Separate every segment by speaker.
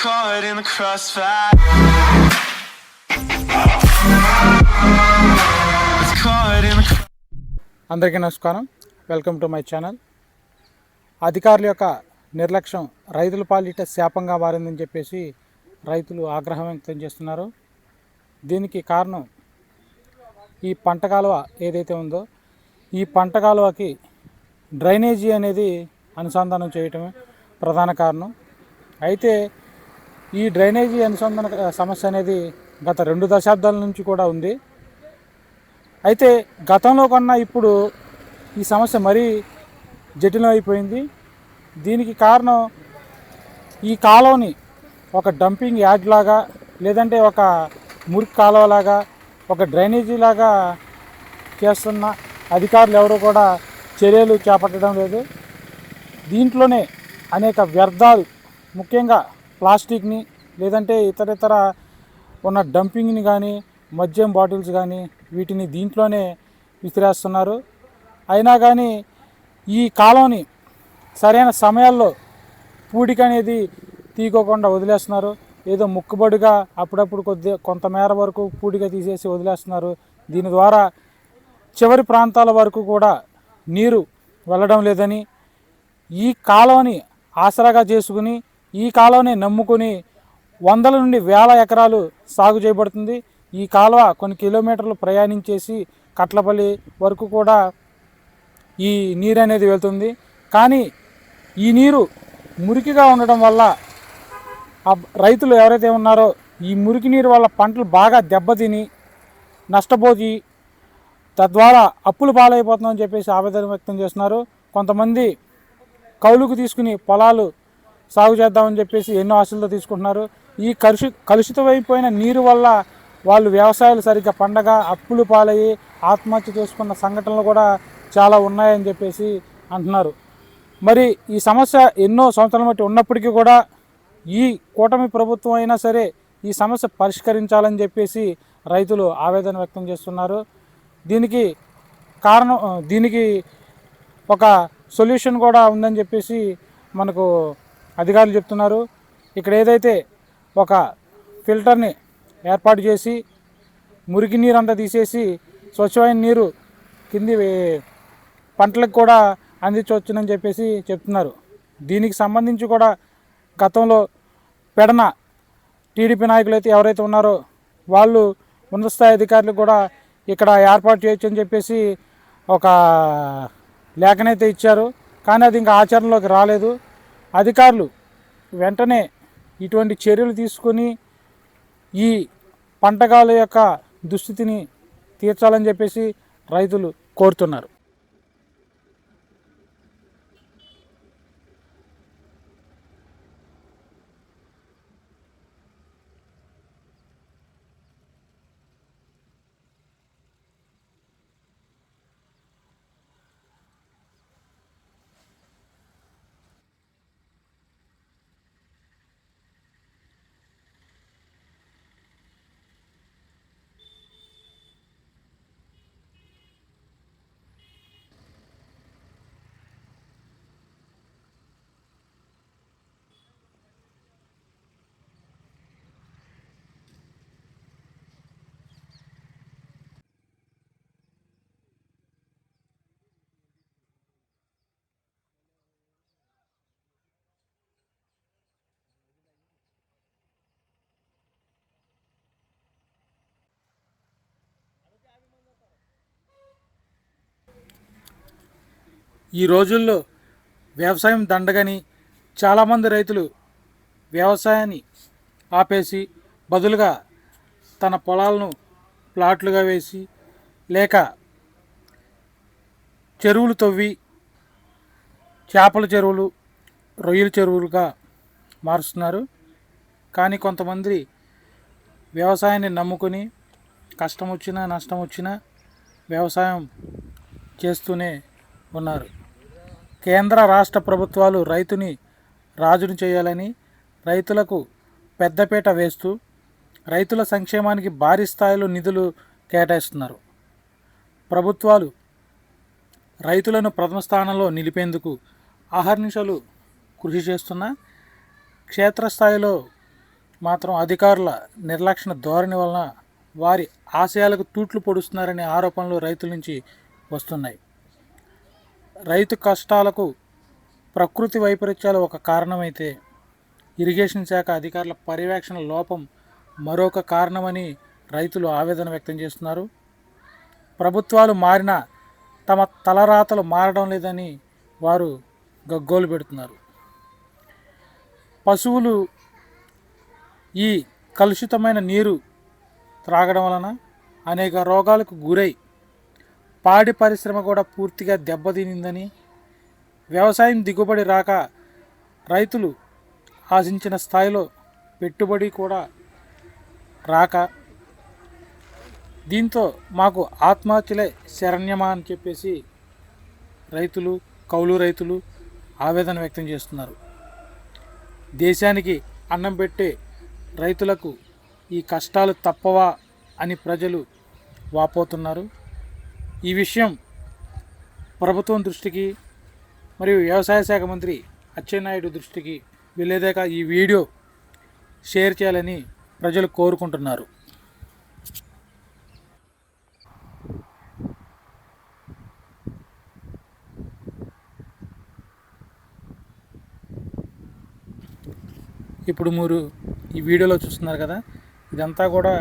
Speaker 1: caught in the crossfire. It's caught in the
Speaker 2: అందరికీ నమస్కారం. Welcome to my channel. అధికారుల యొక్క నిర్లక్ష్యం రైతుల పాలిట శాపంగా మారిందని చెప్పేసి రైతులు ఆగ్రహం వ్యక్తం చేస్తున్నారు. దీనికి కారణం ఈ పంట కాలువ ఏదైతే ఉందో ఈ పంట కాలువకి డ్రైనేజీ అనేది అనుసంధానం చేయటమే ప్రధాన కారణం. అయితే ఈ డ్రైనేజీ అనుసంధాన సమస్య అనేది గత 2 దశాబ్దాల నుంచి కూడా ఉంది. అయితే గతంలో కన్నా ఇప్పుడు ఈ సమస్య మరీ జటిలం అయిపోయింది. దీనికి కారణం ఈ కాలువని ఒక డంపింగ్ యార్డ్ లాగా, లేదంటే ఒక మురికి కాలువలాగా, ఒక డ్రైనేజీ లాగా చేస్తున్న అధికారులు ఎవరు కూడా చర్యలు చేపట్టడం లేదు. దీంట్లోనే అనేక వ్యర్థాలు, ముఖ్యంగా ప్లాస్టిక్ని, లేదంటే ఇతర ఉన్న డంపింగ్ని కానీ, మద్యం బాటిల్స్ కానీ వీటిని దీంట్లోనే విసిరేస్తున్నారు. అయినా కానీ ఈ కాలంని సరైన సమయాల్లో పూడిక అనేది తీసుకోకుండా వదిలేస్తున్నారు. ఏదో ముక్కుబడిగా అప్పుడప్పుడు కొంతమేర వరకు పూడిక తీసేసి వదిలేస్తున్నారు. దీని ద్వారా చివరి ప్రాంతాల వరకు కూడా నీరు వెళ్ళడం లేదని, ఈ కాలువని ఆసరాగా చేసుకుని, ఈ కాలువని నమ్ముకుని వందల నుండి వేల ఎకరాలు సాగు చేయబడుతుంది. ఈ కాలువ కొన్ని కిలోమీటర్లు ప్రయాణించేసి కట్లపల్లి వరకు కూడా ఈ నీరు అనేది వెళ్తుంది. కానీ ఈ నీరు మురికిగా ఉండడం వల్ల రైతులు ఎవరైతే ఉన్నారో ఈ మురికి నీరు వల్ల పంటలు బాగా దెబ్బతిని నష్టపోయి తద్వారా అప్పులు పాలైపోతుందని చెప్పేసి ఆవేదన వ్యక్తం చేస్తున్నారు. కొంతమంది కౌలుకు తీసుకుని పొలాలు సాగు చేద్దామని చెప్పేసి ఎన్నో ఆశలతో తీసుకుంటున్నారు. ఈ కలుషితమైపోయిన నీరు వల్ల వాళ్ళు వ్యవసాయాలు సరిగ్గా పండగ అప్పులు పాలయ్యి ఆత్మహత్య చేసుకున్న సంఘటనలు కూడా చాలా ఉన్నాయని చెప్పేసి అంటున్నారు. మరి ఈ సమస్య ఎన్నో సంవత్సరాల బట్టి ఉన్నప్పటికీ కూడా ఈ కూటమి ప్రభుత్వం అయినా సరే ఈ సమస్య పరిష్కరించాలని చెప్పేసి రైతులు ఆవేదన వ్యక్తం చేస్తున్నారు. దీనికి కారణం, దీనికి ఒక సొల్యూషన్ కూడా ఉందని చెప్పేసి మనకు అధికారులు చెప్తున్నారు. ఇక్కడ ఏదైతే ఒక ఫిల్టర్ని ఏర్పాటు చేసి మురికి నీరు అంతా తీసేసి స్వచ్ఛమైన నీరు కింది పంటలకు కూడా అందించవచ్చునని చెప్పేసి చెప్తున్నారు. దీనికి సంబంధించి కూడా గతంలో పెడన టీడీపీ నాయకులు అయితే ఎవరైతే ఉన్నారో వాళ్ళు ఉన్నత స్థాయి అధికారులకు కూడా ఇక్కడ ఏర్పాటు చేయొచ్చు అని చెప్పేసి ఒక లేఖనైతే ఇచ్చారు. కానీ అది ఇంకా ఆచరణలోకి రాలేదు. అధికారులు వెంటనే ఇటువంటి చర్యలు తీసుకొని ఈ పంటకాల యొక్క దుస్థితిని తీర్చాలని చెప్పేసి రైతులు కోరుతున్నారు. ఈ రోజుల్లో వ్యవసాయం దండగని చాలామంది రైతులు వ్యవసాయాన్ని ఆపేసి బదులుగా తన పొలాలను ప్లాట్లుగా వేసి, లేక చెరువులు తవ్వి చేపల చెరువులు, రొయ్యల చెరువులుగా మారుస్తున్నారు. కానీ కొంతమంది వ్యవసాయాన్ని నమ్ముకొని కష్టం వచ్చినా నష్టం వచ్చినా వ్యవసాయం చేస్తూనే ఉన్నారు. కేంద్ర రాష్ట్ర ప్రభుత్వాలు రైతుని రాజును చేయాలని రైతులకు పెద్దపీట వేస్తూ రైతుల సంక్షేమానికి భారీ స్థాయిలో నిధులు కేటాయిస్తున్నారు. ప్రభుత్వాలు రైతులను ప్రథమ స్థానంలో నిలిపేందుకు అహర్నిశలు కృషి చేస్తున్న క్షేత్రస్థాయిలో మాత్రం అధికారుల నిర్లక్ష్య ధోరణి వలన వారి ఆశయాలకు తూట్లు పొడుస్తున్నారనే ఆరోపణలు రైతుల నుంచి వస్తున్నాయి. రైతు కష్టాలకు ప్రకృతి వైపరీత్యాలు ఒక కారణమైతే ఇరిగేషన్ శాఖ అధికారుల పర్యవేక్షణ లోపం మరొక కారణమని రైతులు ఆవేదన వ్యక్తం చేస్తున్నారు. ప్రభుత్వాలు మారినా తమ తలరాతలు మారడం లేదని వారు గగ్గోలు పెడుతున్నారు. పశువులు ఈ కలుషితమైన నీరు త్రాగడం వలన అనేక రోగాలకు గురై పాడి పరిశ్రమ కూడా పూర్తిగా దెబ్బతినిందని, వ్యవసాయం దిగుబడి రాక రైతులు ఆశించిన స్థాయిలో పెట్టుబడి కూడా రాక, దీంతో మాకు ఆత్మహత్యలే శరణ్యమా అని చెప్పేసి రైతులు, కౌలు రైతులు ఆవేదన వ్యక్తం చేస్తున్నారు. దేశానికి అన్నం పెట్టే రైతులకు ఈ కష్టాలు తప్పవా అని ప్రజలు వాపోతున్నారు. ఈ విషయం ప్రభుత్వం దృష్టికి మరియు వ్యవసాయ శాఖ మంత్రి అచ్చెన్నాయుడు దృష్టికి వెళ్ళేదాకా ఈ వీడియో షేర్ చేయాలని ప్రజలు కోరుకుంటున్నారు. ఇప్పుడు మీరు ఈ వీడియోలో చూస్తున్నారు కదా, ఇదంతా కూడా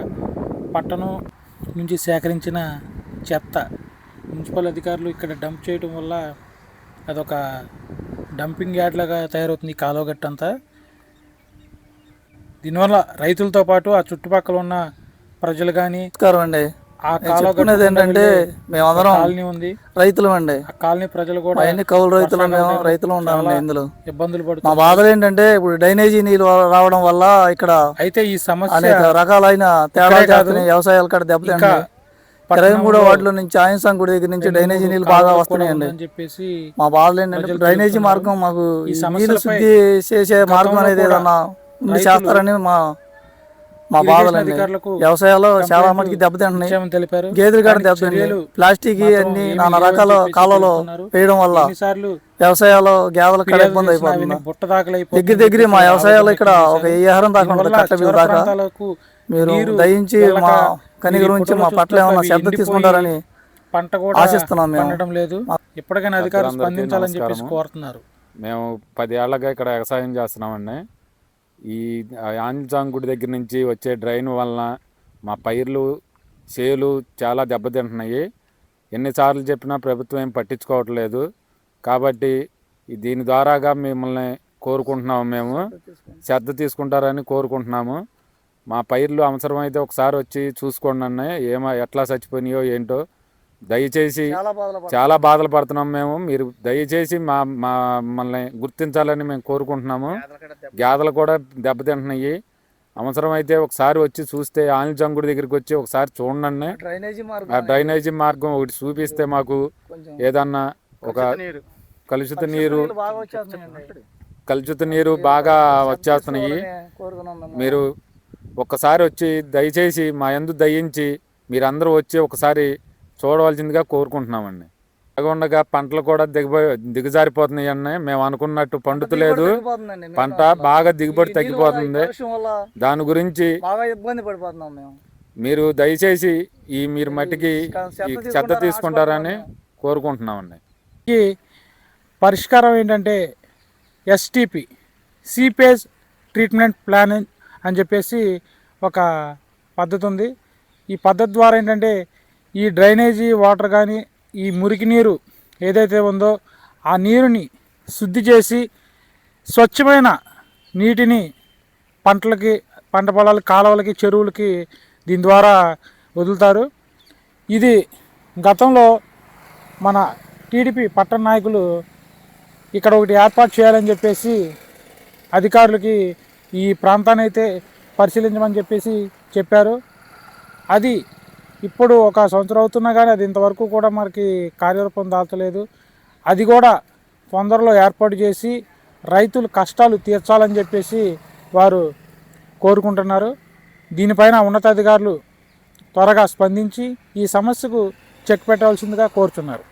Speaker 2: పట్టణం నుంచి సేకరించిన చెత్త. మున్సిపల్ అధికారులు ఇక్కడ డంప్ చేయడం వల్ల అదొక డంపింగ్ యార్డ్ లాగా తయారవుతుంది ఈ కాలువ గట్టంతా. దీనివల్ల రైతులతో పాటు ఆ చుట్టుపక్కల ఉన్న ప్రజలు కానీ
Speaker 3: అండి
Speaker 2: ఆ కాలువ
Speaker 3: ఏంటంటే మేమందరం
Speaker 2: కాలనీ ఉంది,
Speaker 3: రైతులు అండి.
Speaker 2: ఆ కాలనీ ప్రజలు కూడా
Speaker 3: అన్ని కౌలు రైతులు, మేము రైతులు ఉండాలండి. ఇందులో
Speaker 2: ఇబ్బందులు
Speaker 3: మా
Speaker 2: పడుతుంది.
Speaker 3: బాధలు ఏంటంటే ఇప్పుడు డ్రైనేజీ నీళ్ళు రావడం వల్ల ఇక్కడ
Speaker 2: అయితే ఈ సమస్య
Speaker 3: అనేక రకాలైన తేడా చేస్తున్నాయి. వ్యవసాయాలు కూడా దెబ్బతింటాయి. 23 వార్డుల నుంచి ఆయంసం గుడి దగ్గర నుంచి డ్రైనేజీ నీళ్ళు బాగా వస్తున్నాయండి.
Speaker 2: చెప్పేసి
Speaker 3: మా బాధలు ఏంటంటే డ్రైనేజీ మార్గం మాకు నీళ్ళు శుద్ధి చేసే మార్గం అనేది ఏదన్నా ఉండి చేస్తారని మా బాధలండి. వ్యవసాయాల్లో చాలా మటుకి దెబ్బతింటున్నాయి.
Speaker 2: తెలిపారు.
Speaker 3: గేదెలు కూడా దెబ్బతింటాయి. ప్లాస్టిక్ అన్ని నానా రకాల కాలంలో వేయడం వల్ల వ్యవసాయాల్లో గేదెలు కూడా ఇబ్బంది అయిపోతుంది. దగ్గర మా వ్యవసాయాల్లో ఇక్కడ ఒక ఎహరం దాకా ఉంటుంది, కట్ట మీద దాకా. మీరు దయించి మా కనిగిరి నుంచి మా పట్ల ఏమన్నా శ్రద్ధ తీసుకుంటారని
Speaker 2: పంట కూడా
Speaker 3: ఆశిస్తున్నాం.
Speaker 2: మేము లేదు, ఇప్పటికైనా అధికారులు స్పందించాలని చెప్పేసి కోరుతున్నారు.
Speaker 4: మేము 10 ఏళ్ళగా ఇక్కడ వ్యవసాయం చేస్తున్నామండి. ఈ ఆంజనేయ గుడి దగ్గర నుంచి వచ్చే డ్రైన్ వలన మా పైర్లు, చేలు చాలా దెబ్బతింటున్నాయి. ఎన్నిసార్లు చెప్పినా ప్రభుత్వం ఏం పట్టించుకోవట్లేదు. కాబట్టి దీని ద్వారాగా మిమ్మల్ని కోరుకుంటున్నాము, మేము శ్రద్ధ తీసుకుంటారని కోరుకుంటున్నాము. మా పైర్లు అవసరమైతే ఒకసారి వచ్చి చూసుకోండి అన్న, ఎట్లా చచ్చిపోయినాయో ఏంటో. దయచేసి చాలా బాధలు పడుతున్నాం మేము. మీరు దయచేసి మమ్మల్ని గుర్తించాలని మేము కోరుకుంటున్నాము. గేదెలు కూడా దెబ్బతింటున్నాయి. అవసరమైతే ఒకసారి వచ్చి చూస్తే ఆంజనేయ దగ్గరికి వచ్చి ఒకసారి చూడండి. ఆ డ్రైనేజీ మార్గం ఒకటి చూపిస్తే మాకు ఏదన్నా ఒక కలుషిత నీరు బాగా వచ్చేస్తున్నాయి. మీరు ఒక్కసారి వచ్చి దయచేసి మా యందు దయించి మీరందరూ వచ్చి ఒకసారి చూడవలసిందిగా కోరుకుంటున్నామండి. ఉండగా పంటలు కూడా దిగజారిపోతున్నాయి అన్నీ. మేము అనుకున్నట్టు పండుతలేదు, పంట బాగా దిగుబడి తగ్గిపోతుంది. దాని గురించి మీరు దయచేసి మీరు మట్టికి శ్రద్ధ తీసుకుంటారని కోరుకుంటున్నామండి.
Speaker 2: ఈ పరిష్కారం ఏంటంటే ఎస్టీపీ, సీపేజ్ ట్రీట్మెంట్ ప్లాన్ అని చెప్పేసి ఒక పద్ధతి ఉంది. ఈ పద్ధతి ద్వారా ఏంటంటే ఈ డ్రైనేజీ వాటర్ కానీ ఈ మురికి నీరు ఏదైతే ఉందో ఆ నీరుని శుద్ధి చేసి స్వచ్ఛమైన నీటిని పంటలకి, పంట పొలాలకి, కాలువలకి, చెరువులకి దీని ద్వారా వదులుతారు. ఇది గతంలో మన టీడీపీ పట్టణ నాయకులు ఇక్కడ ఒకటి ఏర్పాటు చేయాలని చెప్పేసి అధికారులకి ఈ ప్రాంతాన్ని అయితే పరిశీలించమని చెప్పేసి చెప్పారు. అది ఇప్పుడు 1 సంవత్సరం అవుతున్నా కానీ అది ఇంతవరకు కూడా మనకి కార్యరూపం దాల్చలేదు. అది కూడా తొందరలో ఏర్పాటు చేసి రైతుల కష్టాలు తీర్చాలని చెప్పేసి వారు కోరుకుంటున్నారు. దీనిపైన ఉన్నతాధికారులు త్వరగా స్పందించి ఈ సమస్యకు చెక్ పెట్టాల్సిందిగా కోరుతున్నారు.